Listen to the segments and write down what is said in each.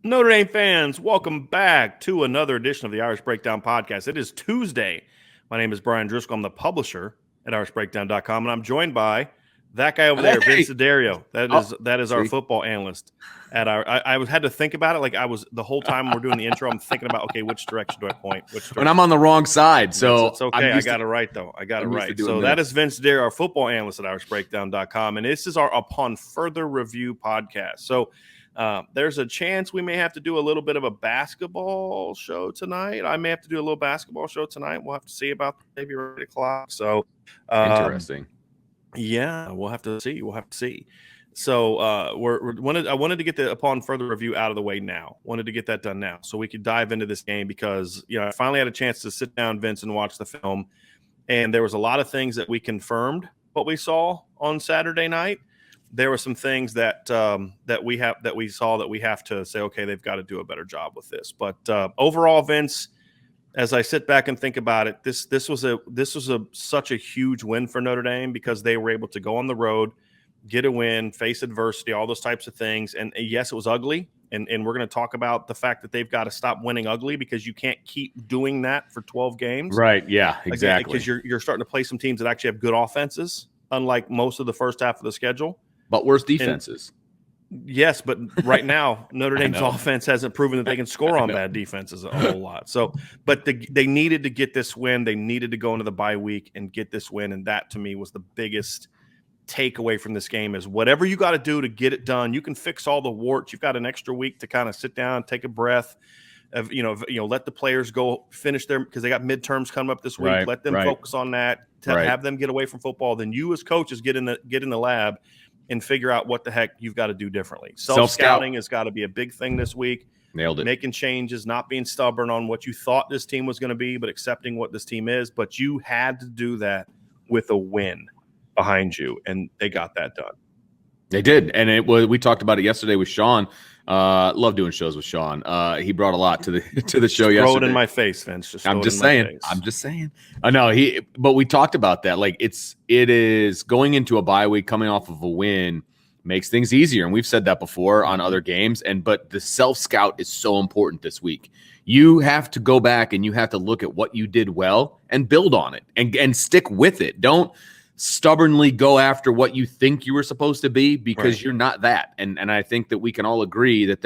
Notre Dame fans, welcome back to another edition of the Irish Breakdown podcast. It is Tuesday. My name is Brian Driscoll. I'm the publisher at irishbreakdown.com, and I'm joined by that guy over there, Vince Dario. That is our football analyst. I had to think about it. Like the whole time we're doing the intro, I'm thinking about, okay, which direction do I point? And I'm on the wrong side, so it's okay. I got it right, though. I got it right. So that is Vince Dario, our football analyst at irishbreakdown.com, and this is our Upon Further Review podcast. So there's a chance we may have to do a little bit of a basketball show tonight. I may have to do a little basketball show tonight. We'll have to see about maybe 8 o'clock. So interesting. Yeah, we'll have to see. So I wanted to get the Upon Further Review out of the way now. Wanted to get that done now so we could dive into this game because I finally had a chance to sit down, Vince, and watch the film. And there was a lot of things that we confirmed what we saw on Saturday night. There were some things that we saw that we have to say, okay, they've got to do a better job with this. But overall, Vince, as I sit back and think about it, this was such a huge win for Notre Dame because they were able to go on the road, get a win, face adversity, all those types of things. And yes, it was ugly. And we're going to talk about the fact that they've got to stop winning ugly because you can't keep doing that for 12 games. Right. Yeah, exactly. Because you're starting to play some teams that actually have good offenses, unlike most of the first half of the schedule. But worse defenses. Yes, but right now, Notre Dame's offense hasn't proven that they can score on bad defenses a whole lot. So, but they needed to get this win. They needed to go into the bye week and get this win. And that, to me, was the biggest takeaway from this game is whatever you got to do to get it done. You can fix all the warts. You've got an extra week to kind of sit down, take a breath, let the players go finish their – because they got midterms coming up this week. Right, let them focus on that, have them get away from football. Then you as coaches get in the lab and figure out what the heck you've got to do differently. Self-scouting has got to be a big thing this week. Nailed it. Making changes, not being stubborn on what you thought this team was going to be, but accepting what this team is. But you had to do that with a win behind you, and they got that done. They did, and we talked about it yesterday with Sean. Love doing shows with Sean. He brought a lot to the show yesterday. Throw it in my face, Vince. I'm just saying. I know but we talked about that. Like it is going into a bye week, coming off of a win makes things easier, and we've said that before on other games. But the self scout is so important this week. You have to go back and you have to look at what you did well and build on it and stick with it. Don't stubbornly go after what you think you were supposed to be because you're not that. And I think that we can all agree that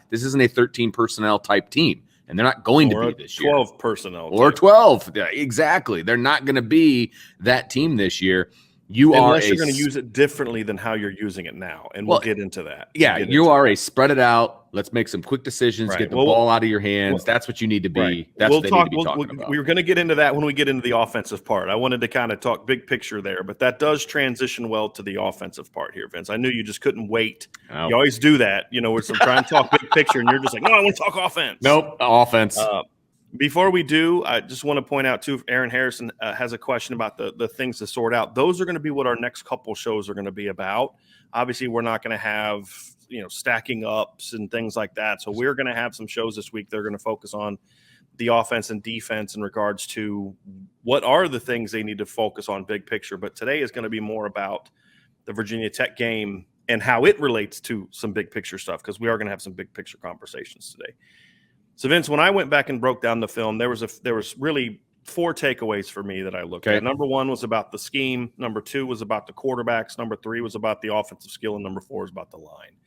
this isn't a 13 personnel type team, and they're not going to be this year. 12 personnel. Or 12. Yeah, exactly. They're not going to be that team this year. Unless you're going to use it differently than how you're using it now. And we'll get into that. Yeah, you are a spread it out. Let's make some quick decisions. Get the ball out of your hands. That's what you need to be. Right. That's what they need to be talking about. We're going to get into that when we get into the offensive part. I wanted to kind of talk big picture there, but that does transition well to the offensive part here, Vince. I knew you just couldn't wait. Oh. You always do that. We're trying to talk big picture, and you're just like, no, I want to talk offense. Nope, offense. Before we do, I just want to point out, too, Aaron Harrison has a question about the things to sort out. Those are going to be what our next couple shows are going to be about. Obviously, we're not going to have, stacking ups and things like that. So we're going to have some shows this week that are going to focus on the offense and defense in regards to what are the things they need to focus on big picture. But today is going to be more about the Virginia Tech game and how it relates to some big picture stuff, because we are going to have some big picture conversations today. So, Vince, when I went back and broke down the film, there was really 4 takeaways for me that I looked at. Number 1 was about the scheme. Number 2 was about the quarterbacks. Number 3 was about the offensive skill. And number 4 is about the line.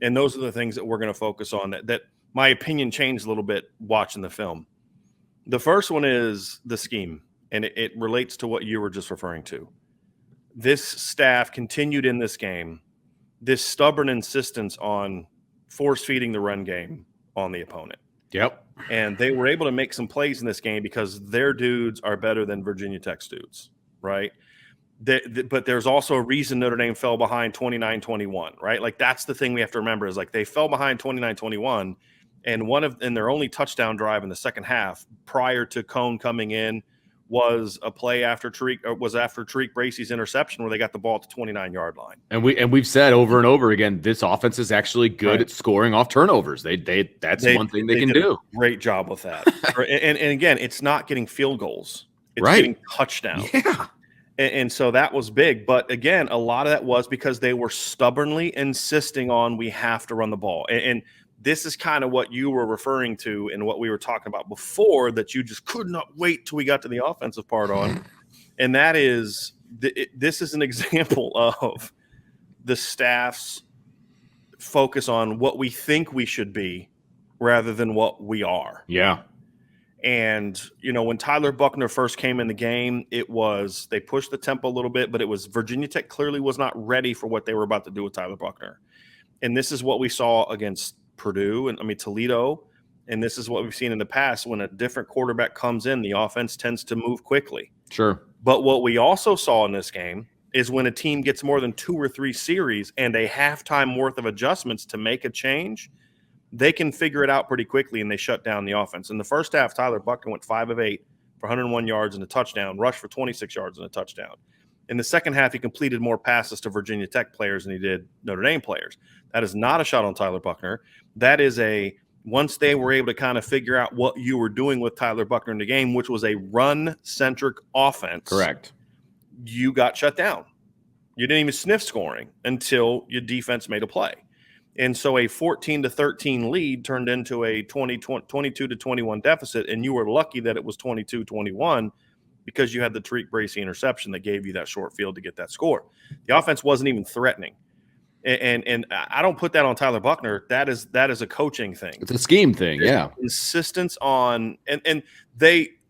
And those are the things that we're going to focus on that my opinion changed a little bit watching the film. The first one is the scheme, and it relates to what you were just referring to. This staff continued in this game, this stubborn insistence on force-feeding the run game on the opponent. Yep. And they were able to make some plays in this game because their dudes are better than Virginia Tech's dudes, right? But there's also a reason Notre Dame fell behind 29-21, right? Like, that's the thing we have to remember is, like, they fell behind 29-21, and their only touchdown drive in the second half prior to Cone coming in was a play after Tariq Bracey's interception where they got the ball at the 29-yard line. And we've said over and over again, this offense is actually good at scoring off turnovers. That's one thing they can do. Great job with that. and again, it's not getting field goals. It's getting touchdowns. Yeah. And so that was big. But again, a lot of that was because they were stubbornly insisting on we have to run the ball. And this is kind of what you were referring to and what we were talking about before that you just could not wait till we got to the offensive part on. And that is, this is an example of the staff's focus on what we think we should be rather than what we are. Yeah. And, when Tyler Buchner first came in the game, they pushed the tempo a little bit, but it was Virginia Tech clearly was not ready for what they were about to do with Tyler Buchner. And this is what we saw against Purdue and Toledo. And this is what we've seen in the past. When a different quarterback comes in, the offense tends to move quickly. Sure. But what we also saw in this game is when a team gets more than 2 or 3 series and a halftime worth of adjustments to make a change, they can figure it out pretty quickly, and they shut down the offense. In the first half, Tyler Buchner went 5 of 8 for 101 yards and a touchdown, rushed for 26 yards and a touchdown. In the second half, he completed more passes to Virginia Tech players than he did Notre Dame players. That is not a shot on Tyler Buchner. That is once they were able to kind of figure out what you were doing with Tyler Buchner in the game, which was a run-centric offense. Correct. You got shut down. You didn't even sniff scoring until your defense made a play. And so a 14-13 lead turned into a 22-21 deficit, and you were lucky that it was 22-21 because you had the Tariq Bracy interception that gave you that short field to get that score. The offense wasn't even threatening. And I don't put that on Tyler Buchner. That is a coaching thing. It's a scheme thing, yeah. Insistence on and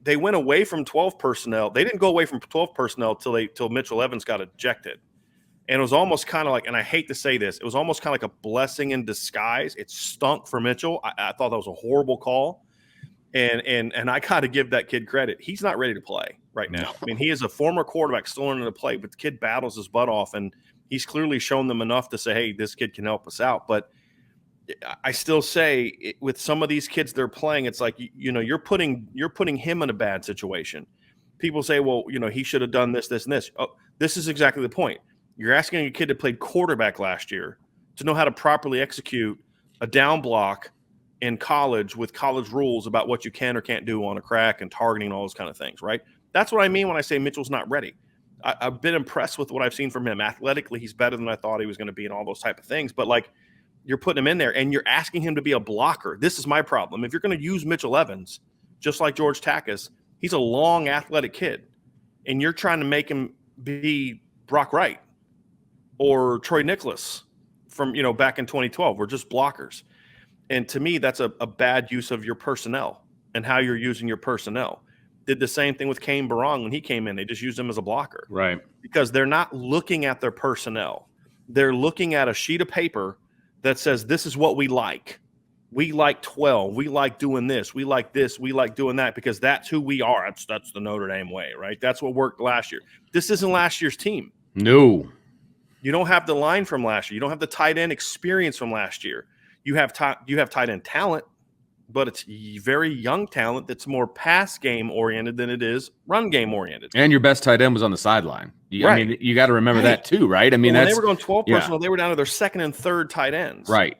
they went away from 12 personnel. They didn't go away from 12 personnel till Mitchell Evans got ejected. And it was almost kind of like, and I hate to say this, it was almost kind of like a blessing in disguise. It stunk for Mitchell. I thought that was a horrible call. And I got to give that kid credit. He's not ready to play right now. I mean, he is a former quarterback still learning to play, but the kid battles his butt off, and he's clearly shown them enough to say, hey, this kid can help us out. But I still say with some of these kids they're playing, it's like, you're putting him in a bad situation. People say, well, he should have done this, this, and this. Oh, this is exactly the point. You're asking a kid that played quarterback last year to know how to properly execute a down block in college with college rules about what you can or can't do on a crack and targeting and all those kind of things, right? That's what I mean when I say Mitchell's not ready. I've been impressed with what I've seen from him. Athletically, he's better than I thought he was going to be and all those type of things. But, you're putting him in there and you're asking him to be a blocker. This is my problem. If you're going to use Mitchell Evans, just like George Takis, he's a long, athletic kid. And you're trying to make him be Brock Wright or Troy Nicholas from, back in 2012. We're just blockers. And to me, that's a bad use of your personnel and how you're using your personnel. Did the same thing with Kane Barong when he came in. They just used him as a blocker. Right. Because they're not looking at their personnel. They're looking at a sheet of paper that says, this is what we like. We like 12. We like doing this. We like this. We like doing that because that's who we are. That's the Notre Dame way, right? That's what worked last year. This isn't last year's team. No. You don't have the line from last year. You don't have the tight end experience from last year. You have tight end talent, but it's very young talent that's more pass game oriented than it is run game oriented. And your best tight end was on the sideline. Right. I mean, you got to remember that too, right? I mean, when they were going 12 personnel, they were down to their second and third tight ends. Right.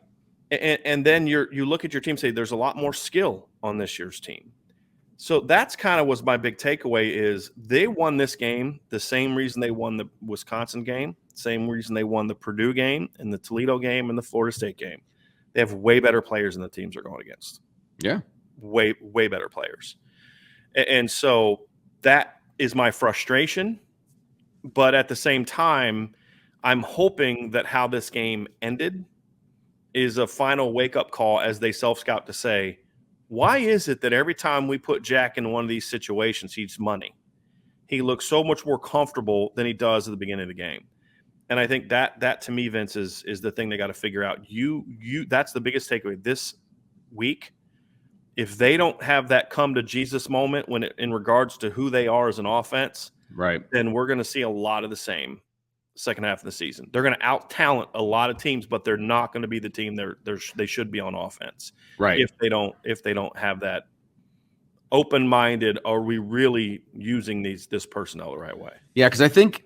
And then you look at your team and say, there's a lot more skill on this year's team. So that's kind of was my big takeaway is they won this game the same reason they won the Wisconsin game, same reason they won the Purdue game and the Toledo game and the Florida State game. They have way better players than the teams they're going against. Yeah. Way better players. And so that is my frustration. But at the same time, I'm hoping that how this game ended is a final wake-up call as they self-scout to say, why is it that every time we put Jack in one of these situations, he's money? He looks so much more comfortable than he does at the beginning of the game. And I think that to me, Vince, is the thing they got to figure out. That's the biggest takeaway this week. If they don't have that come to Jesus moment in regards to who they are as an offense, right, then we're going to see a lot of the same second half of the season. They're going to out-talent a lot of teams, but they're not going to be the team they should be on offense. Right. If they don't have that open-minded, are we really using this personnel the right way? Yeah, because I think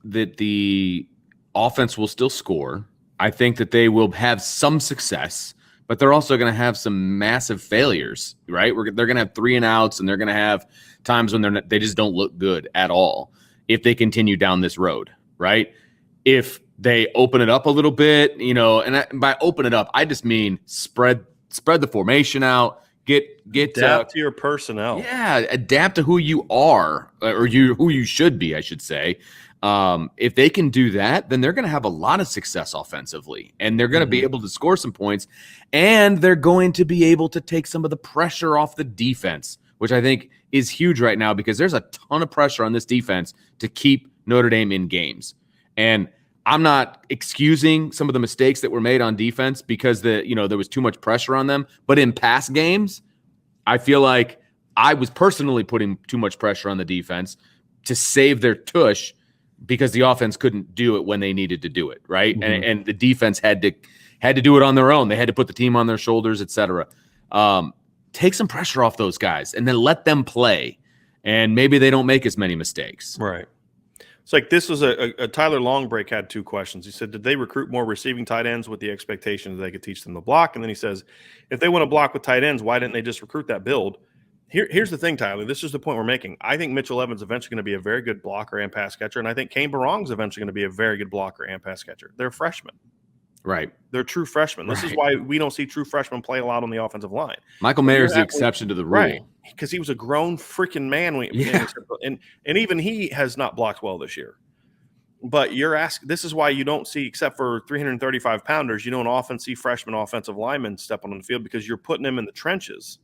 that the offense will still score. I think that they will have some success, but they're also going to have some massive failures, right? They're going to have 3 and outs, and they're going to have times when they just don't look good at all if they continue down this road, right? if they open it up a little bit, and by open it up, I just mean spread the formation out, get adapt to your personnel. Yeah, adapt to who you are, or who you should be, I should say. If they can do that, then they're going to have a lot of success offensively, and they're going to be able to score some points, and they're going to be able to take some of the pressure off the defense, which I think is huge right now because there's a ton of pressure on this defense to keep Notre Dame in games. And I'm not excusing some of the mistakes that were made on defense because there was too much pressure on them, but in past games, I feel like I was personally putting too much pressure on the defense to save their tush because the offense couldn't do it when they needed to do it, right? And the defense had to do it on their own. They had to put the team on their shoulders, etc. Take some pressure off those guys and then let them play, and maybe they don't make as many mistakes. Right. It's like this was a Tyler Longbreak had 2 questions. He said, did they recruit more receiving tight ends with the expectation that they could teach them to block? And then he says, if they want to block with tight ends, why didn't they just recruit that build? Here's the thing, Tyler. This is the point we're making. I think Mitchell Evans is eventually going to be a very good blocker and pass catcher, and I think Kane Barong is eventually going to be a very good blocker and pass catcher. They're freshmen. Right. They're true freshmen. This is why we don't see true freshmen play a lot on the offensive line. Michael Mayer is the exception to the rule. Right. Because he was a grown freaking man. And even he has not blocked well this year. But this is why you don't see, except for 335 pounders, you don't often see freshman offensive linemen stepping on the field because you're putting them in the trenches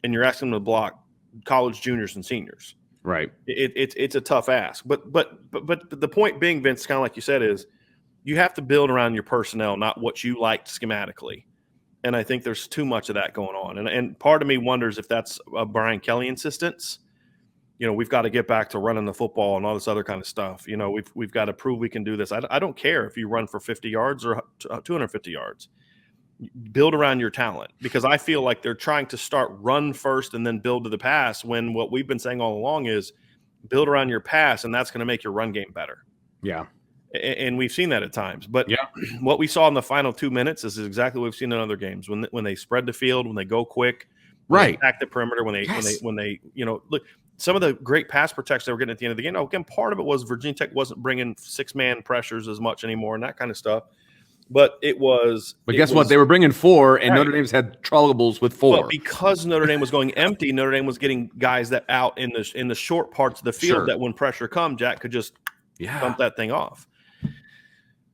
and you're asking them to block college juniors and seniors. Right. It's a tough ask. But the point being, Vince, kind of like you said, is you have to build around your personnel, not what you liked schematically. And I think there's too much of that going on. And part of me wonders if that's a Brian Kelly insistence. We've got to get back to running the football and all this other kind of stuff. We've got to prove we can do this. I don't care if you run for 50 yards or 250 yards. Build around your talent, because I feel like they're trying to start run first and then build to the pass, when what we've been saying all along is build around your pass, and that's going to make your run game better. Yeah. And we've seen that at times. But what we saw in the final 2 minutes is exactly what we've seen in other games. When they spread the field, when they go quick, when they attack the perimeter, when they look, some of the great pass protection they were getting at the end of the game. Now, again, part of it was Virginia Tech wasn't bringing 6-man pressures as much anymore and that kind of stuff. But guess what? They were bringing 4, and Notre Dame's had troubles with 4. But because Notre Dame was going empty, Notre Dame was getting guys that out in the short parts of the field that when pressure come, Jack could just dump that thing off.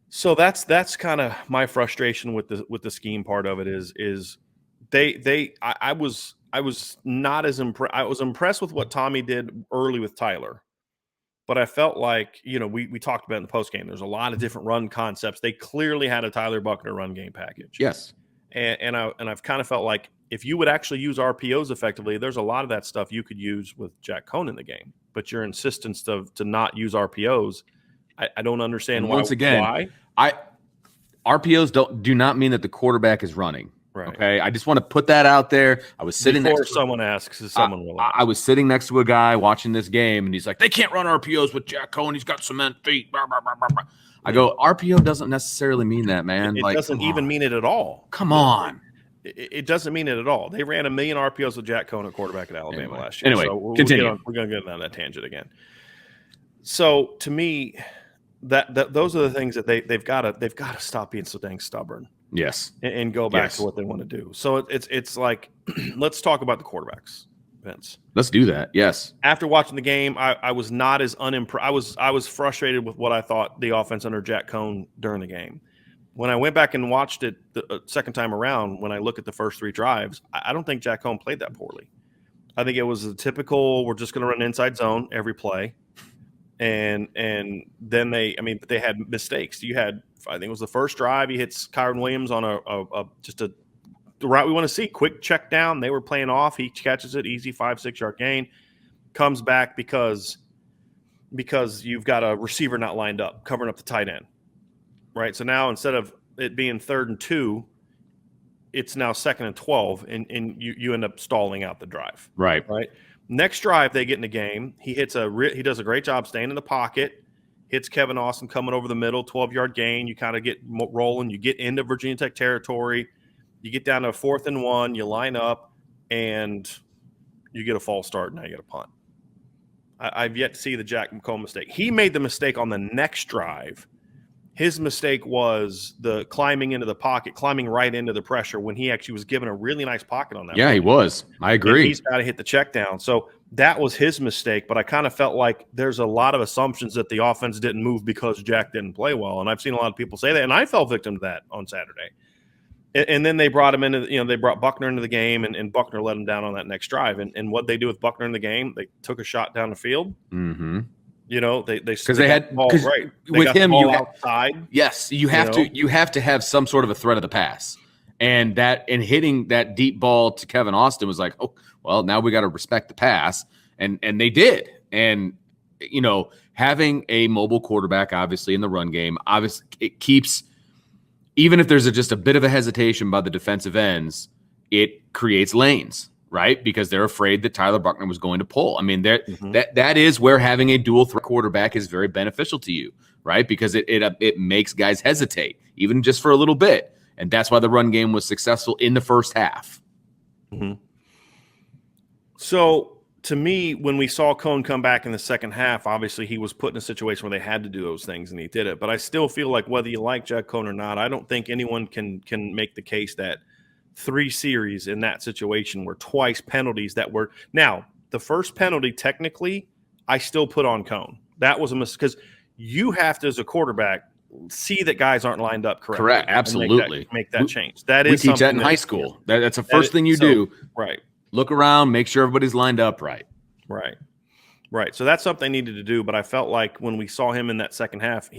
So that's kind of my frustration with the scheme part of it is I was not as impressed. I was impressed with what Tommy did early with Tyler. But I felt like, we talked about in the postgame, there's a lot of different run concepts. They clearly had a Tyler Buckner run game package. Yes. And I've kind of felt like if you would actually use RPOs effectively, there's a lot of that stuff you could use with Jack Cohn in the game. But your insistence to not use RPOs, I don't understand why. Once again, RPOs do not mean that the quarterback is running. Right. Okay. I just want to put that out there. I was sitting before someone asks, is someone will ask. I was sitting next to a guy watching this game, and he's like, they can't run RPOs with Jack Cohn. He's got cement feet. Blah, blah, blah, blah, blah. I go, RPO doesn't necessarily mean that, man. It doesn't even mean it at all. Come on. It doesn't mean it at all. They ran 1 million RPOs with Jack Cohn at quarterback at Alabama last year. Anyway, so continue. We're going to get on that tangent again. So to me, that those are the things that they've got to stop being so dang stubborn. Yes. And go back to what they want to do. So it's like, let's talk about the quarterbacks, Vince. Let's do that. Yes. After watching the game, I was not as unimpressed. I was frustrated with what I thought the offense under Jack Cohn during the game. When I went back and watched it the second time around, when I look at the first 3 drives, I don't think Jack Cohn played that poorly. I think it was a typical, we're just going to run inside zone every play. And then they had mistakes. You had, I think it was the first drive, he hits Kyron Williams on the route we want to see, quick check down. They were playing off. He catches it, easy 5-6 yard gain, comes back because you've got a receiver not lined up, covering up the tight end, right? So now instead of it being 3rd and 2, it's now 2nd and 12, and you end up stalling out the drive. Right. Next drive, they get in the game. He does a great job staying in the pocket, hits Kevin Austin coming over the middle, 12-yard gain. You kind of get rolling. You get into Virginia Tech territory. You get down to 4th and 1. You line up, and you get a false start. Now you get a punt. I've yet to see the Jack Cohn mistake. He made the mistake on the next drive. his mistake was the climbing into the pocket, climbing right into the pressure when he actually was given a really nice pocket on that. Yeah, he was. I agree. And he's got to hit the check down. So that was his mistake. But I kind of felt like there's a lot of assumptions that the offense didn't move because Jack didn't play well. And I've seen a lot of people say that. And I fell victim to that on Saturday. And then they brought him into, they brought Buckner into the game, and Buckner let him down on that next drive. And what they do with Buckner in the game, they took a shot down the field. Mm-hmm. Because they had ball, right. They with him. You outside. Yes, you have to have some sort of a threat of the pass, and hitting that deep ball to Kevin Austin was like, oh well, now we got to respect the pass, and they did. And having a mobile quarterback, obviously in the run game, obviously it keeps. Even if there's just a bit of a hesitation by the defensive ends, it creates lanes, right? Because they're afraid that Tyler Buckner was going to pull. I mean, that is where having a dual threat quarterback is very beneficial to you, right? Because it makes guys hesitate, even just for a little bit. And that's why the run game was successful in the first half. Mm-hmm. So, to me, when we saw Cone come back in the second half, obviously he was put in a situation where they had to do those things, and he did it. But I still feel like whether you like Jack Cone or not, I don't think anyone can make the case that 3 series in that situation were twice penalties that were – now, the first penalty, technically, I still put on Cone. That was a mistake because you have to, as a quarterback, see that guys aren't lined up correctly. Correct, absolutely. Make that change. That we is teach that in high school. That's the first thing you do. Right. Look around, make sure everybody's lined up right. Right. So that's something they needed to do. But I felt like when we saw him in that second half,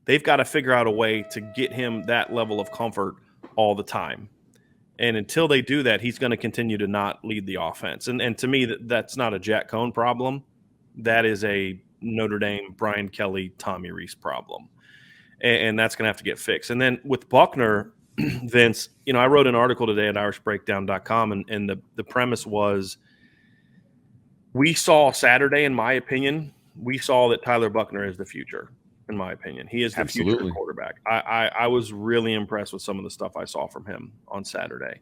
they've got to figure out a way to get him that level of comfort all the time. And until they do that, he's going to continue to not lead the offense. And to me, that's not a Jack Cone problem. That is a Notre Dame, Brian Kelly, Tommy Rees problem. And that's going to have to get fixed. And then with Buckner, Vince, I wrote an article today at irishbreakdown.com, and the premise was we saw Saturday, in my opinion, we saw that Tyler Buckner is the future, in my opinion. He is the future quarterback. I was really impressed with some of the stuff I saw from him on Saturday.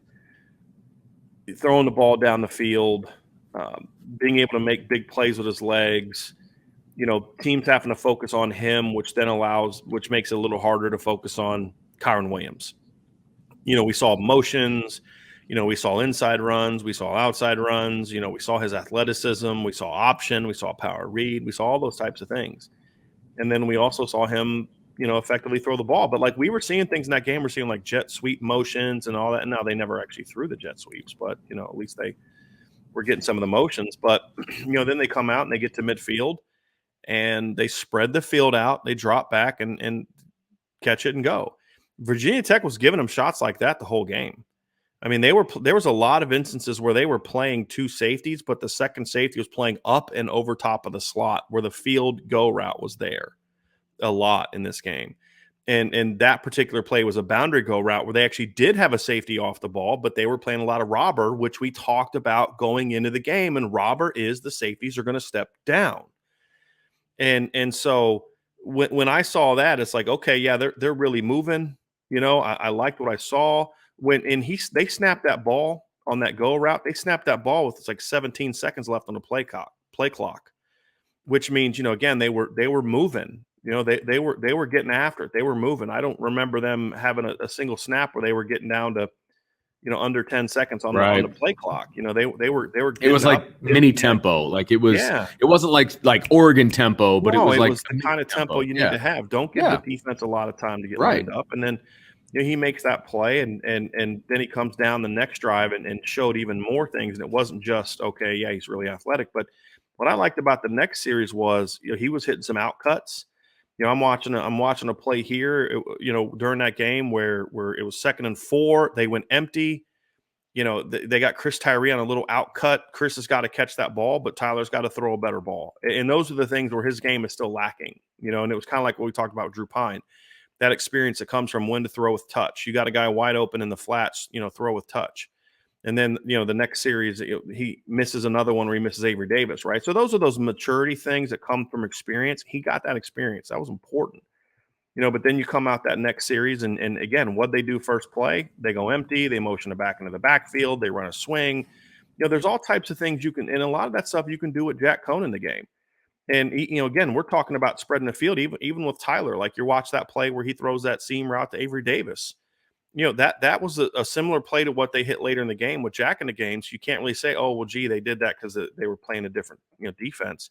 Throwing the ball down the field, being able to make big plays with his legs, teams having to focus on him, which makes it a little harder to focus on Kyron Williams. We saw motions, we saw inside runs, we saw outside runs, we saw his athleticism, we saw option, we saw power read, we saw all those types of things. And then we also saw him, effectively throw the ball. But like we were seeing things in that game, we're seeing like jet sweep motions and all that. And now they never actually threw the jet sweeps, but at least they were getting some of the motions. But then they come out and they get to midfield and they spread the field out, they drop back and catch it and go. Virginia Tech was giving them shots like that the whole game. I mean, there was a lot of instances where they were playing 2 safeties, but the second safety was playing up and over top of the slot where the field go route was there a lot in this game. And that particular play was a boundary go route where they actually did have a safety off the ball, but they were playing a lot of robber, which we talked about going into the game. And robber is the safeties are going to step down. And so when I saw that, it's like, okay, yeah, they're really moving. I liked what I saw they snapped that ball on that go route. They snapped that ball with 17 seconds left on the play clock, which means, again, they were moving, they were getting after it. They were moving. I don't remember them having a single snap where they were getting down to, under 10 seconds on the play clock. They were. It was like mini tempo. Like it was. Yeah. It wasn't like Oregon tempo, but it was the kind of tempo you need to have. Don't give the defense a lot of time to get lined up, and then he makes that play, and then he comes down the next drive and showed even more things. And it wasn't just okay. Yeah, he's really athletic, but what I liked about the next series was he was hitting some out cuts. I'm watching a play here, during that game where it was 2nd and 4, they went empty. They got Chris Tyree on a little out cut. Chris has got to catch that ball, but Tyler's got to throw a better ball. And those are the things where his game is still lacking, and it was kind of like what we talked about with Drew Pine, that experience that comes from when to throw with touch. You got a guy wide open in the flats, throw with touch. And then, the next series, he misses another one where he misses Avery Davis, right? So those are those maturity things that come from experience. He got that experience. That was important. But then you come out that next series, and again, what they do first play, they go empty, they motion it back into the backfield, they run a swing. There's all types of things you can, and a lot of that stuff you can do with Jack Cone in the game. And again, we're talking about spreading the field, even with Tyler. Like you watch that play where he throws that seam route to Avery Davis. That was a similar play to what they hit later in the game with Jack in the game. So you can't really say, oh, well, gee, they did that because they were playing a different defense.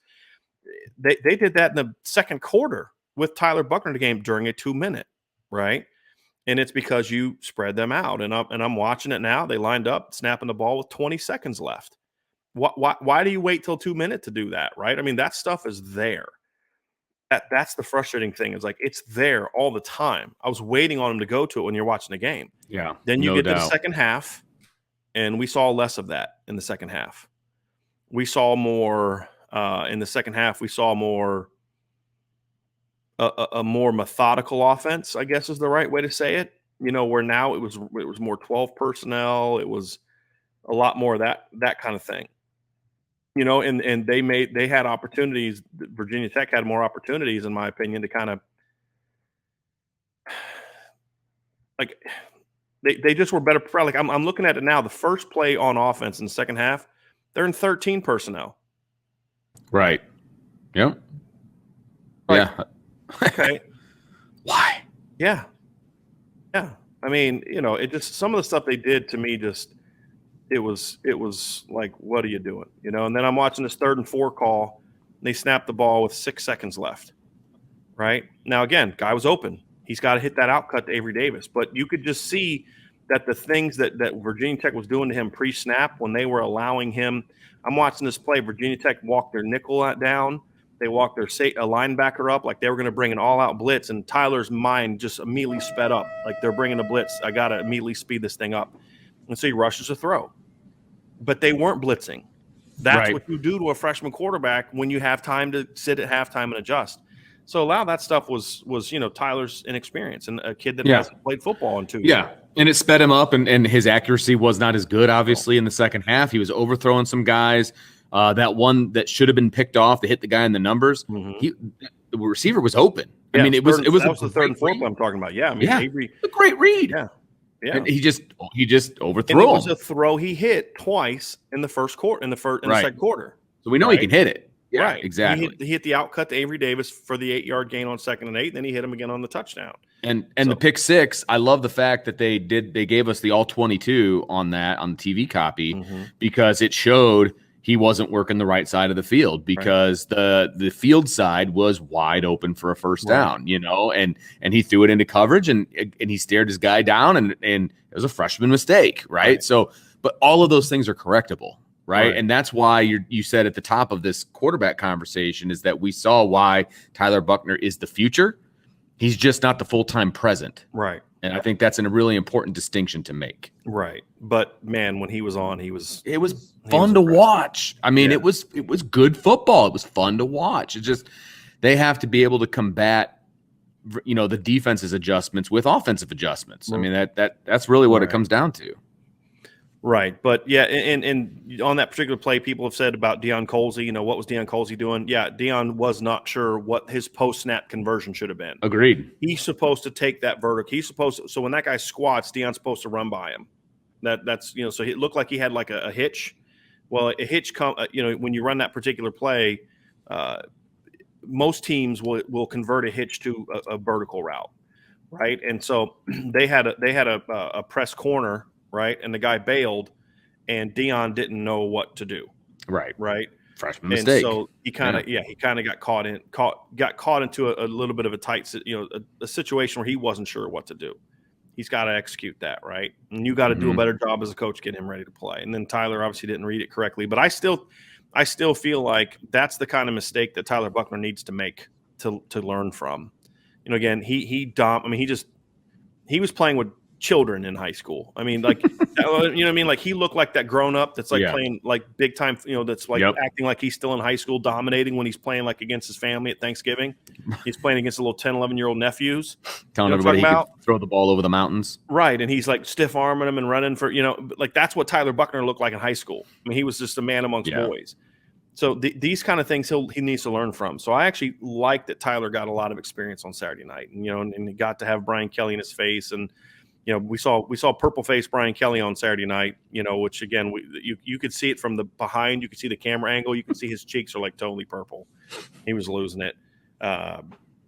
They did that in the second quarter with Tyler Buckner in the game during a 2-minute, right? And it's because you spread them out. And I'm watching it now. They lined up, snapping the ball with 20 seconds left. Why do you wait till 2 minutes to do that, right? I mean, that stuff is there. That's the frustrating thing. Is like it's there all the time. I was waiting on them to go to it when you're watching the game. Yeah. Then you get to the second half, and we saw less of that in the second half. We saw more in the second half. We saw more a more methodical offense, I guess is the right way to say it. Where now it was more 12 personnel. It was a lot more of that kind of thing. And they had opportunities. Virginia Tech had more opportunities, in my opinion, to kind of like they just were better prepared. Like I'm looking at it now. The first play on offense in the second half, they're in 13 personnel. Right. Yep. Like, yeah. Okay. Why? Yeah. Yeah. I mean, it just some of the stuff they did to me just it was like, what are you doing? And then I'm watching this 3rd and 4 call. And they snapped the ball with 6 seconds left. Right now, again, guy was open. He's got to hit that out cut to Avery Davis. But you could just see that the things that Virginia Tech was doing to him pre-snap when they were allowing him. I'm watching this play. Virginia Tech walked their nickel down. They walked their linebacker up like they were going to bring an all-out blitz. And Tyler's mind just immediately sped up. Like they're bringing a blitz. I got to immediately speed this thing up. And so he rushes a throw. But they weren't blitzing. That's what you do to a freshman quarterback when you have time to sit at halftime and adjust. So a lot of that stuff was Tyler's inexperience and a kid that hasn't played football in 2 years. Yeah, and it sped him up, and his accuracy was not as good, obviously, in the second half. He was overthrowing some guys. That one that should have been picked off to hit the guy in the numbers, the receiver was open. Yeah, I mean, it was the 3rd and 4th I'm talking about. Yeah, I mean, Avery, a great read. Yeah. And he just overthrew and it him. was a throw he hit twice in the first quarter, in the second quarter. So we know he can hit it. Yeah, right, exactly. He hit the outcut to Avery Davis for the 8-yard gain on 2nd and 8, and then he hit him again on the touchdown. And the pick six, I love the fact that they gave us the all 22 on that on the TV copy because it showed he wasn't working the right side of the field because the field side was wide open for a first down, and he threw it into coverage and he stared his guy down and it was a freshman mistake, right? So, but all of those things are correctable. Right. And that's why you said at the top of this quarterback conversation is that we saw why Tyler Buckner is the future. He's just not the full-time present. Right. And I think that's a really important distinction to make. Right. But man, when he was on, it was fun to watch. I mean, it was good football. It was fun to watch. It's just they have to be able to combat the defense's adjustments with offensive adjustments. I mean, that's really what it comes down to. Right. But yeah, and on that particular play, people have said about Deion Colsey, what was Deion Colsey doing? Yeah, Deion was not sure what his post-snap conversion should have been. Agreed. He's supposed to take that vertical. So when that guy squats, Deion's supposed to run by him. That's so it looked like he had like a hitch. Well, a hitch when you run that particular play, most teams will convert a hitch to a vertical route, right? And so they had a press corner. Right. And the guy bailed and Deion didn't know what to do. Right. Freshman and mistake. So he kind of got caught into a little bit of a tight, a situation where he wasn't sure what to do. He's got to execute that. Right. And you got to do a better job as a coach, getting him ready to play. And then Tyler obviously didn't read it correctly, but I still feel like that's the kind of mistake that Tyler Buckner needs to make to learn from. Again, he was playing with children in high school. I mean, like, Like he looked like that grown up that's like playing like big time, that's like acting like he's still in high school, dominating when he's playing like against his family at Thanksgiving. He's playing against a little 10, 11-year-old nephews. Telling everybody he could throw the ball over the mountains. Right. And he's like stiff arming them and running for, like that's what Tyler Buckner looked like in high school. I mean, he was just a man amongst boys. So these kind of things he needs to learn from. So I actually like that Tyler got a lot of experience on Saturday night, and he got to have Brian Kelly in his face and we saw purple face Brian Kelly on Saturday night, which again, you could see it from the behind. You could see the camera angle. You could see his cheeks are like totally purple. He was losing it,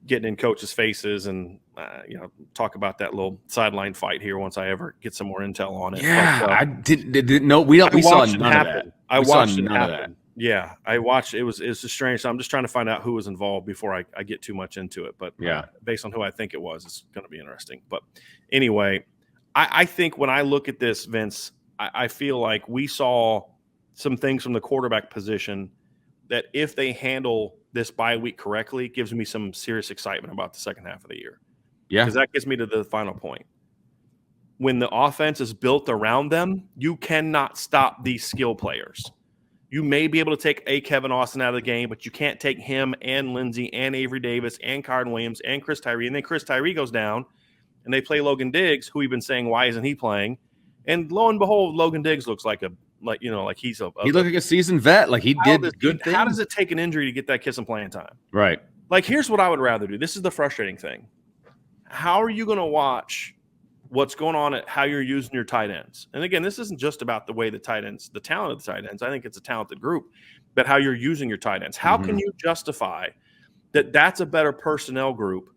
getting in coaches' faces, and talk about that little sideline fight here once I ever get some more intel on it. Yeah, but, I didn't know. We saw none of that. I watched it none happen. Of that. Yeah, I watched. It's just strange. So I'm just trying to find out who was involved before I get too much into it. But based on who I think it was, it's going to be interesting. But anyway, I think when I look at this, Vince, I feel like we saw some things from the quarterback position that if they handle this bye week correctly, gives me some serious excitement about the second half of the year. Yeah, because that gets me to the final point. When the offense is built around them, you cannot stop these skill players. You may be able to take a Kevin Austin out of the game, but you can't take him and Lindsey and Avery Davis and Kyron Williams and Chris Tyree. And then Chris Tyree goes down, and they play Logan Diggs, who we've been saying, why isn't he playing? And lo and behold, Logan Diggs looks like he's a he looked like a seasoned vet. Like he did good things. How does it take an injury to get that kid some playing time? Right. Like, here's what I would rather do. This is the frustrating thing. How are you going to watch what's going on at how you're using your tight ends? And again, this isn't just about the way the talent of the tight ends. I think it's a talented group, but how you're using your tight ends. How can you justify that that's a better personnel group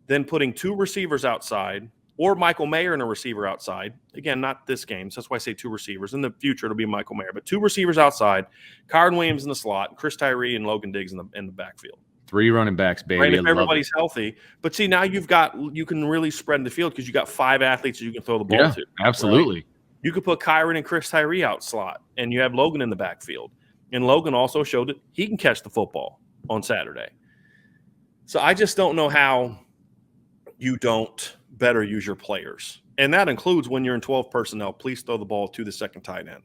than putting two receivers outside or Michael Mayer and a receiver outside? Again, not this game. So that's why I say two receivers. In the future, it'll be Michael Mayer, but two receivers outside, Kyron Williams in the slot, Chris Tyree and Logan Diggs in the backfield. 3 running backs, baby. Right, if everybody's healthy. But see, now you can really spread the field because you got 5 athletes that you can throw the ball to. Absolutely. Right? You could put Kyron and Chris Tyree out slot, and you have Logan in the backfield. And Logan also showed that he can catch the football on Saturday. So I just don't know how you don't better use your players. And that includes when you're in 12 personnel, please throw the ball to the second tight end.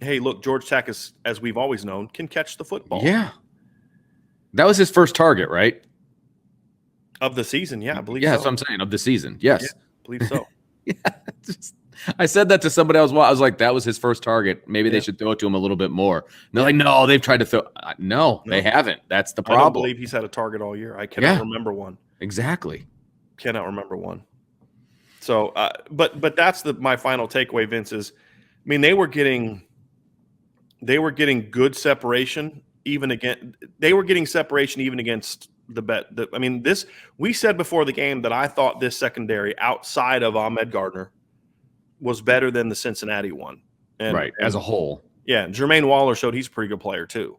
Hey, look, George Tech, as we've always known, can catch the football. Yeah. That was his first target, right? Of the season, yeah, I believe so. Yeah, that's what I'm saying, of the season, yes. Yeah, I believe so. I said that to somebody else. I was like, that was his first target. Maybe they should throw it to him a little bit more. And they're like, no, they've tried to throw. No, they haven't. That's the problem. I don't believe he's had a target all year. I cannot remember one. Exactly. Cannot remember one. So, but that's my final takeaway, Vince, is, I mean, they were getting good separation. They were getting separation even against the bet. We said before the game that I thought this secondary outside of Ahmed Gardner was better than the Cincinnati one. As a whole. Yeah, Jermaine Waller showed he's a pretty good player too.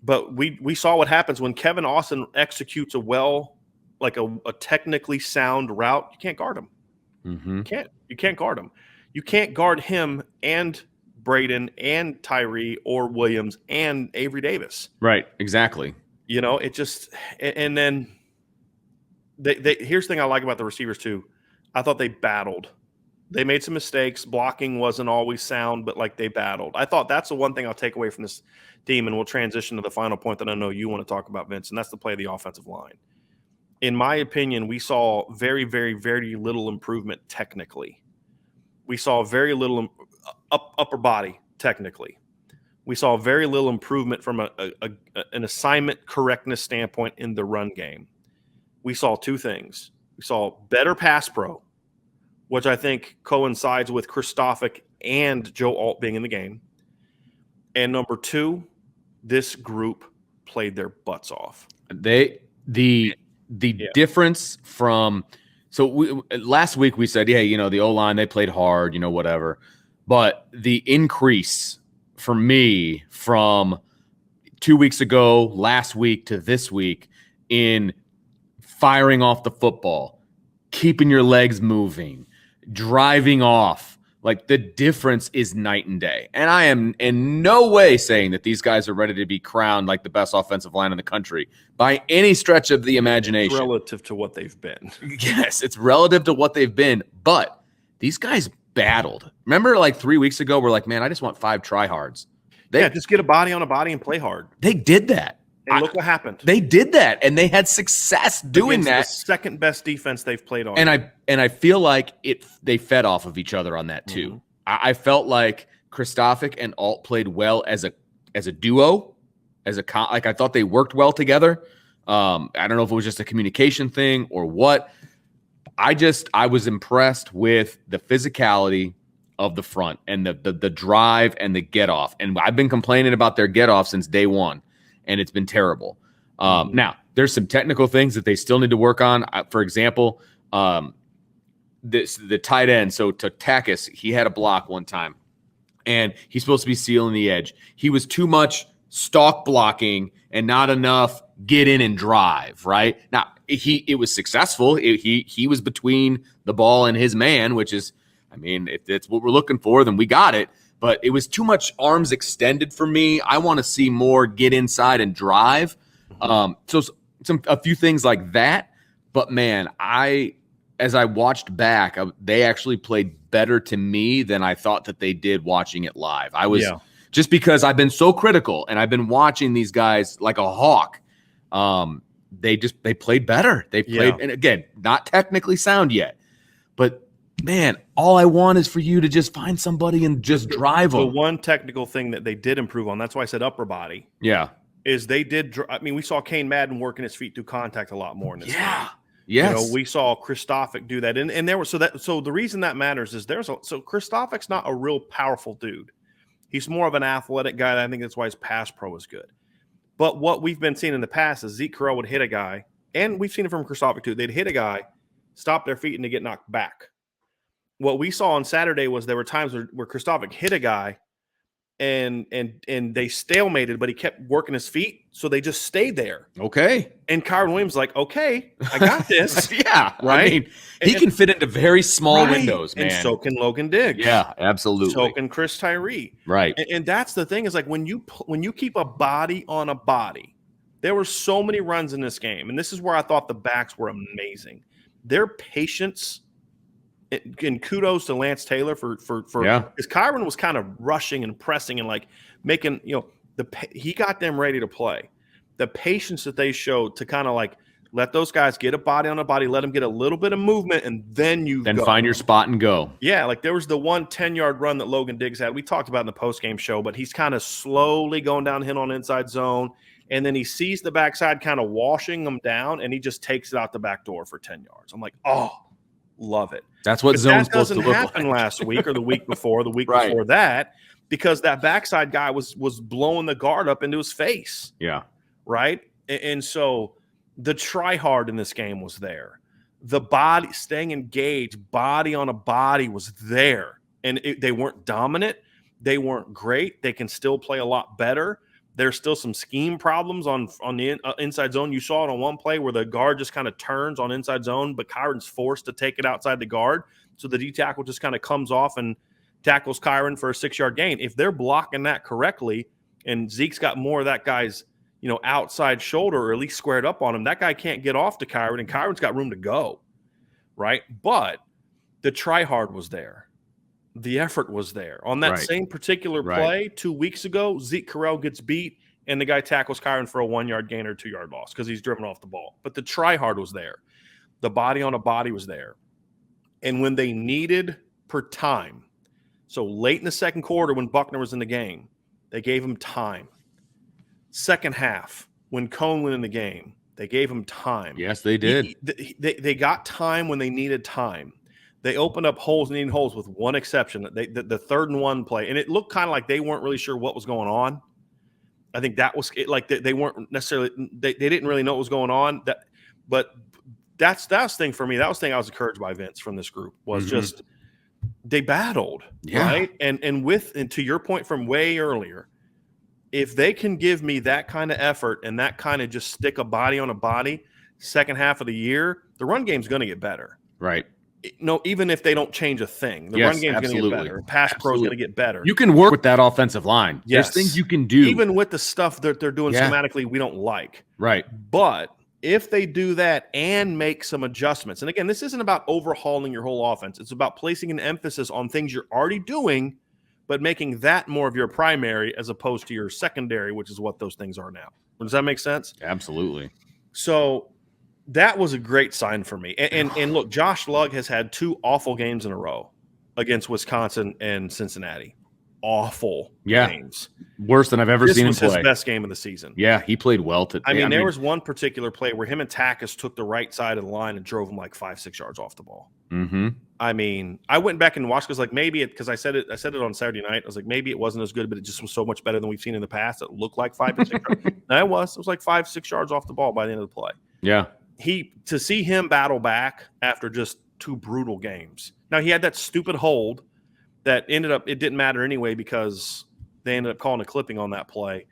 But we saw what happens when Kevin Austin executes a technically sound route. You can't guard him. Mm-hmm. You can't guard him. You can't guard him and Braden and Tyree or Williams and Avery Davis. Right, exactly. It just – and then here's the thing I like about the receivers too. I thought they battled. They made some mistakes. Blocking wasn't always sound, but they battled. I thought that's the one thing I'll take away from this team, and we'll transition to the final point that I know you want to talk about, Vince, and that's the play of the offensive line. In my opinion, we saw very, very, very little improvement technically. We saw very little upper body technically. We saw very little improvement from an assignment correctness standpoint in the run game. We saw 2 things. We saw better pass pro, which I think coincides with Kristofic and Joe Alt being in the game. And number 2, this group played their butts off. The difference from last week we said, the O-line, they played hard, whatever. But the increase for me from 2 weeks ago, last week to this week in firing off the football, keeping your legs moving, driving off, the difference is night and day. And I am in no way saying that these guys are ready to be crowned like the best offensive line in the country by any stretch of the imagination. It's relative to what they've been. Yes, it's relative to what they've been. But these guys battled. Remember 3 weeks ago, we're like, man, I just want 5 tryhards. Just get a body on a body and play hard. They did that. And look what happened. They did that, and they had success doing that. The second best defense they've played on. And I feel like they fed off of each other on that too. Mm-hmm. I felt like Kristofic and Alt played well as a duo, I thought they worked well together. I don't know if it was just a communication thing or what. I was impressed with the physicality of the front and the drive and the get off. And I've been complaining about their get off since day one, and it's been terrible. Now, there's some technical things that they still need to work on. For example, the tight end. So Takis, he had a block one time, and he's supposed to be sealing the edge. He was too much stalk blocking and not enough get in and drive. Right now, it was successful. He was between the ball and his man, which is, I mean, if that's what we're looking for, then we got it. But it was too much arms extended for me. I want to see more get inside and drive. So a few things like that. But man, as I watched back, they actually played better to me than I thought that they did watching it live. I was just because I've been so critical and I've been watching these guys like a hawk. They played better. They played, and again, not technically sound yet, but man, all I want is for you to just find somebody and just drive them. The one technical thing that they did improve on, that's why I said upper body. Yeah. Is they did. I mean, we saw Kane Madden working his feet through contact a lot more in this game. Yes. We saw Kristofik do that. And there was, so the reason that matters is so Kristofik's not a real powerful dude. He's more of an athletic guy. I think that's why his pass pro is good. But what we've been seeing in the past is Zeke Correll would hit a guy, and we've seen it from Kristofik too. They'd hit a guy, stop their feet, and they get knocked back. What we saw on Saturday was there were times where Kristofik hit a guy and they stalemated, but he kept working his feet, so they just stayed there. Okay. And Kyron Williams like, okay, I got this. Yeah. Right? I mean, he can fit into very small windows, man. And so can Logan Diggs. Yeah, absolutely. So can Chris Tyree. Right. And that's the thing is like when you keep a body on a body, there were so many runs in this game, and this is where I thought the backs were amazing. Their patience. And kudos to Lance Taylor for because Kyron was kind of rushing and pressing and like making, he got them ready to play. The patience that they showed to kind of like let those guys get a body on a body, let them get a little bit of movement, and then go. Find your spot and go. Yeah, like there was the 10-yard run that Logan Diggs had. We talked about in the post-game show, but he's kind of slowly going downhill on inside zone, and then he sees the backside kind of washing them down, and he just takes it out the back door for 10 yards. I'm like, oh, love it. That's what zone's supposed to look like. That doesn't happen last week or the week before, before that, because that backside guy was blowing the guard up into his face. Yeah. Right? And so the try hard in this game was there. The body, staying engaged, body on a body was there. And they weren't dominant. They weren't great. They can still play a lot better. There's still some scheme problems on the inside zone. You saw it on one play where the guard just kind of turns on inside zone, but Kyron's forced to take it outside the guard. So the D tackle just kind of comes off and tackles Kyron for a 6-yard gain. If they're blocking that correctly and Zeke's got more of that guy's, outside shoulder or at least squared up on him, that guy can't get off to Kyron, and Kyron's got room to go, right? But the try hard was there. The effort was there. On that same particular play 2 weeks ago, Zeke Correll gets beat, and the guy tackles Kyron for a 1-yard gain or 2-yard loss because he's driven off the ball. But the try hard was there. The body on a body was there. And when they needed per time, so late in the second quarter when Buckner was in the game, they gave him time. Second half, when Cone went in the game, they gave him time. Yes, they did. They got time when they needed time. They opened up holes, needing holes, with one exception. The 3rd and 1 play, and it looked kind of like they weren't really sure what was going on. I think that was it, like they weren't necessarily they didn't really know what was going on. But that's the thing for me. That was the thing I was encouraged by Vince from this group was just they battled, right? And to your point from way earlier, if they can give me that kind of effort and that kind of just stick a body on a body, second half of the year, the run game's going to get better, right? No, even if they don't change a thing, the run game's going to get better. Pass pro is going to get better. You can work with that offensive line. Yes. There's things you can do. Even with the stuff that they're doing schematically we don't like. Right. But if they do that and make some adjustments, and again, this isn't about overhauling your whole offense. It's about placing an emphasis on things you're already doing, but making that more of your primary as opposed to your secondary, which is what those things are now. Does that make sense? Absolutely. So that was a great sign for me. And look, Josh Lugg has had 2 awful games in a row against Wisconsin and Cincinnati. awful Yeah. games. Worse than I've ever seen him play. This was his best game of the season. Yeah, he played well today. I mean, there was one particular play where him and Takis took the right side of the line and drove him like 5-6 yards off the ball. Mm-hmm. I mean, I went back and watched because because I said it on Saturday night. I was like, maybe it wasn't as good, but it just was so much better than we've seen in the past. It looked like 5 to 6 yards. And it was like 5-6 yards off the ball by the end of the play. Yeah. To see him battle back after just 2 brutal games. Now, he had that stupid hold that ended up, it didn't matter anyway because they ended up calling a clipping on that play,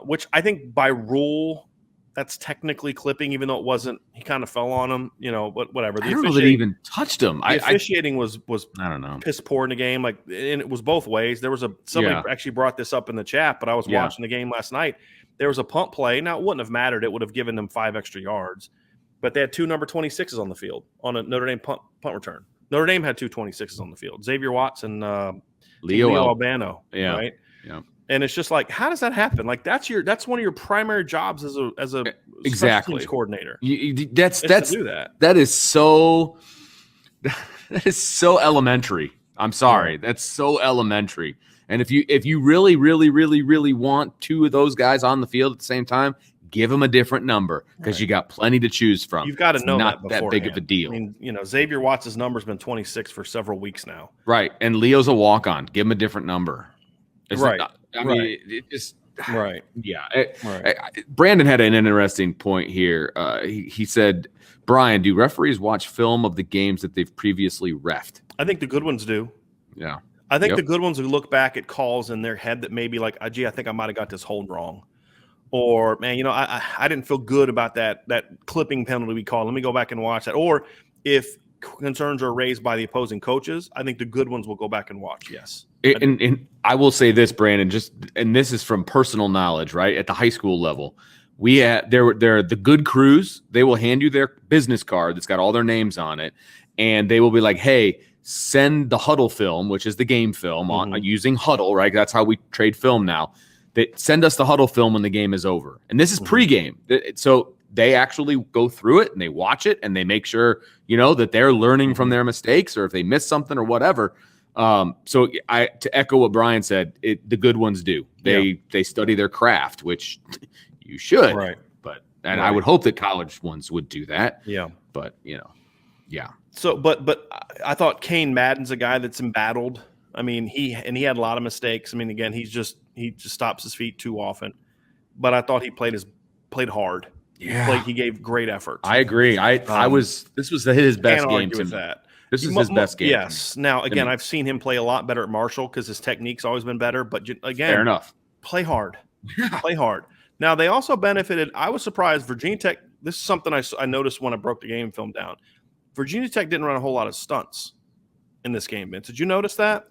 which I think by rule, that's technically clipping, even though it wasn't. He kind of fell on him, but whatever. I don't know that he even touched him. The officiating was I don't know, piss poor in the game. And it was both ways. There was somebody actually brought this up in the chat, but I was watching the game last night. There was a punt play. Now, it wouldn't have mattered. It would have given them 5 extra yards. But they had 2 number 26s on the field on a Notre Dame punt return. Notre Dame had 2 26s on the field. Xavier Watts and Leo Albano. Yeah. Right? Yeah. And it's just like, how does that happen? Like that's one of your primary jobs as a exactly special teams coordinator. That's to do that. That is so elementary. I'm sorry. That's so elementary. And if you really, really, really, really want 2 of those guys on the field at the same time, give them a different number because you got plenty to choose from. You've got to know not that big of a deal. I mean, Xavier Watts' number's been 26 for several weeks now. Right. And Leo's a walk-on. Give him a different number. Right. I mean, it just right. Yeah. Brandon had an interesting point here. He said, Bryan, do referees watch film of the games that they've previously reffed? I think the good ones do. Yeah. I think the good ones who look back at calls in their head that maybe like, gee, I think I might have got this hold wrong. Or, man, I didn't feel good about that clipping penalty we called. Let me go back and watch that. Or if concerns are raised by the opposing coaches, I think the good ones will go back and watch, yes. And I will say this, Brandon, and this is from personal knowledge, right? At the high school level, they're the good crews. They will hand you their business card that's got all their names on it, and they will be like, hey, send the huddle film, which is the game film, on using huddle, right? That's how we trade film now. Send us the huddle film when the game is over. And this is pregame. So they actually go through it and they watch it and they make sure, that they're learning from their mistakes or if they miss something or whatever. So to echo what Bryan said, the good ones do. They study their craft, which you should. Right. I would hope that college ones would do that. Yeah. But, yeah. So, but I thought Kane Madden's a guy that's embattled. I mean, he had a lot of mistakes. I mean, again, he just stops his feet too often. But I thought he played hard. Yeah, he gave great effort. I agree. This was his best game to me. That. This is his best game. Yes. Now, again, I've seen him play a lot better at Marshall because his technique's always been better. But again, fair enough. Play hard. Play hard. Now, they also benefited. I was surprised. Virginia Tech. This is something I noticed when I broke the game film down. Virginia Tech didn't run a whole lot of stunts in this game, Vince. Did you notice that?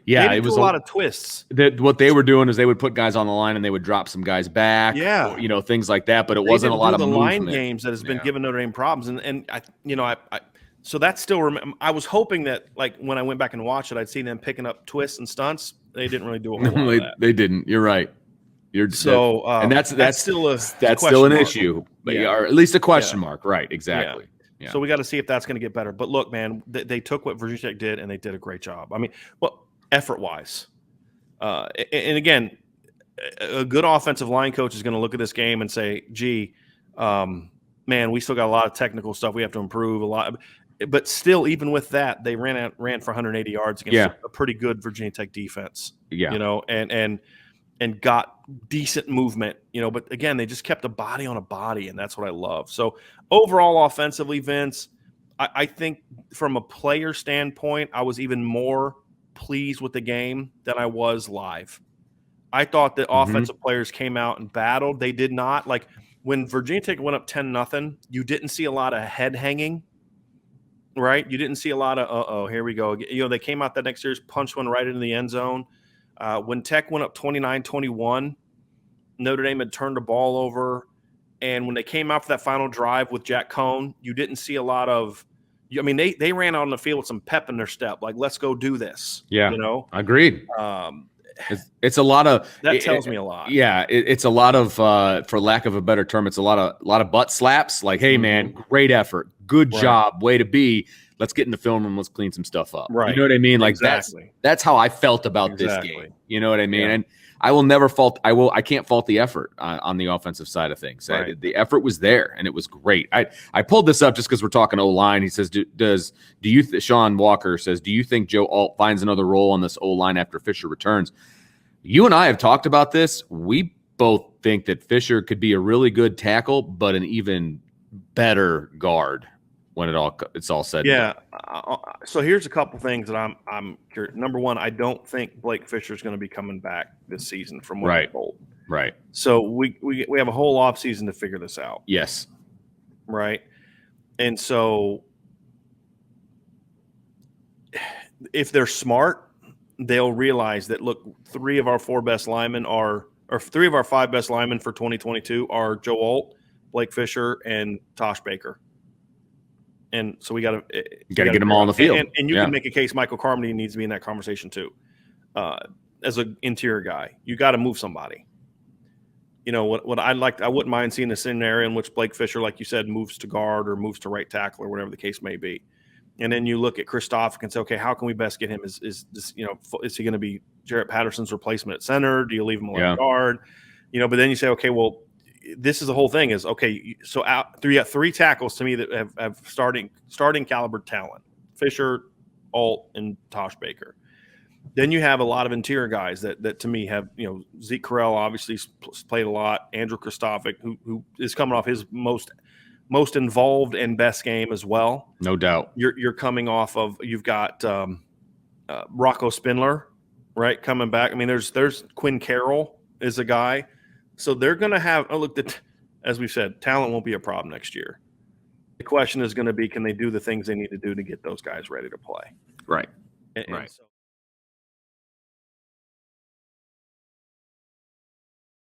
Yeah, it was a lot of twists. What they were doing is they would put guys on the line and they would drop some guys back. Yeah, or, things like that. But it wasn't a lot of movement. Line games that has been giving Notre Dame problems, and I so that's still. I was hoping that like when I went back and watched it, I'd see them picking up twists and stunts. They didn't really do a whole lot of that. They didn't. You're right. And that's still an issue, but or at least a question mark. Right? Exactly. Yeah. So we got to see if that's going to get better. But look, man, they took what Virginia Tech did and they did a great job. I mean, effort-wise. And again, a good offensive line coach is going to look at this game and say, gee, man, we still got a lot of technical stuff we have to improve a lot. But still, even with that, they ran for 180 yards against a pretty good Virginia Tech defense. Yeah. And got decent movement, but again, they just kept a body on a body, and that's what I love. So overall, offensively, Vince, I think from a player standpoint, I was even more pleased with the game than I was live. I thought that offensive players came out and battled. They did not. Like when Virginia Tech went up 10-0, you didn't see a lot of head hanging, right? You didn't see a lot of, here we go. They came out that next series, punched one right into the end zone. When Tech went up 29-21, Notre Dame had turned the ball over. And when they came out for that final drive with Jack Cohn, you didn't see a lot of – they ran out on the field with some pep in their step, like, let's go do this. Yeah, agreed. It's a lot of – that tells me a lot. Yeah, it's a lot of, for lack of a better term, it's a lot of butt slaps. Like, hey, man, great effort. Good Right. job. Way to be. Let's get in the film room. Let's clean some stuff up. Right. You know what I mean? Like Exactly. that's how I felt about this Exactly. game. You know what I mean? Yeah. And I will never fault. I can't fault the effort on the offensive side of things. Right. The effort was there and it was great. I pulled this up just because we're talking O-line. He says, Sean Walker says, do you think Joe Alt finds another role on this O-line after Fisher returns? You and I have talked about this. We both think that Fisher could be a really good tackle, but an even better guard when it's all said. Yeah. So here's a couple things that I'm curious. Number one, I don't think Blake Fisher is going to be coming back this season from what I'm told. Right. So we have a whole off season to figure this out. Yes. Right. And so if they're smart, they'll realize that, look, three of our five best linemen for 2022 are Joe Alt, Blake Fisher, and Tosh Baker. And so we got to get them all on the field. And you can make a case Michael Carmody needs to be in that conversation too. As an interior guy, you got to move somebody. You know, what I wouldn't mind seeing a scenario in which Blake Fisher, like you said, moves to guard or moves to right tackle or whatever the case may be. And then you look at Christoph and say, okay, how can we best get him? Is he going to be Jarrett Patterson's replacement at center? Do you leave him on guard? You know, but then you say, okay, well, this is the whole thing is, okay, so three tackles to me that have starting caliber talent: Fisher, Alt, and Tosh Baker. Then you have a lot of interior guys that to me have, you know, Zeke Correll obviously played a lot. Andrew Kristofic, who is coming off his most involved and best game as well. No doubt. You're coming off of, you've got Rocco Spindler, right, coming back. I mean, there's Quinn Carroll is a guy. So they're going to have, as we've said, talent won't be a problem next year. The question is going to be, can they do the things they need to do to get those guys ready to play? Right. And so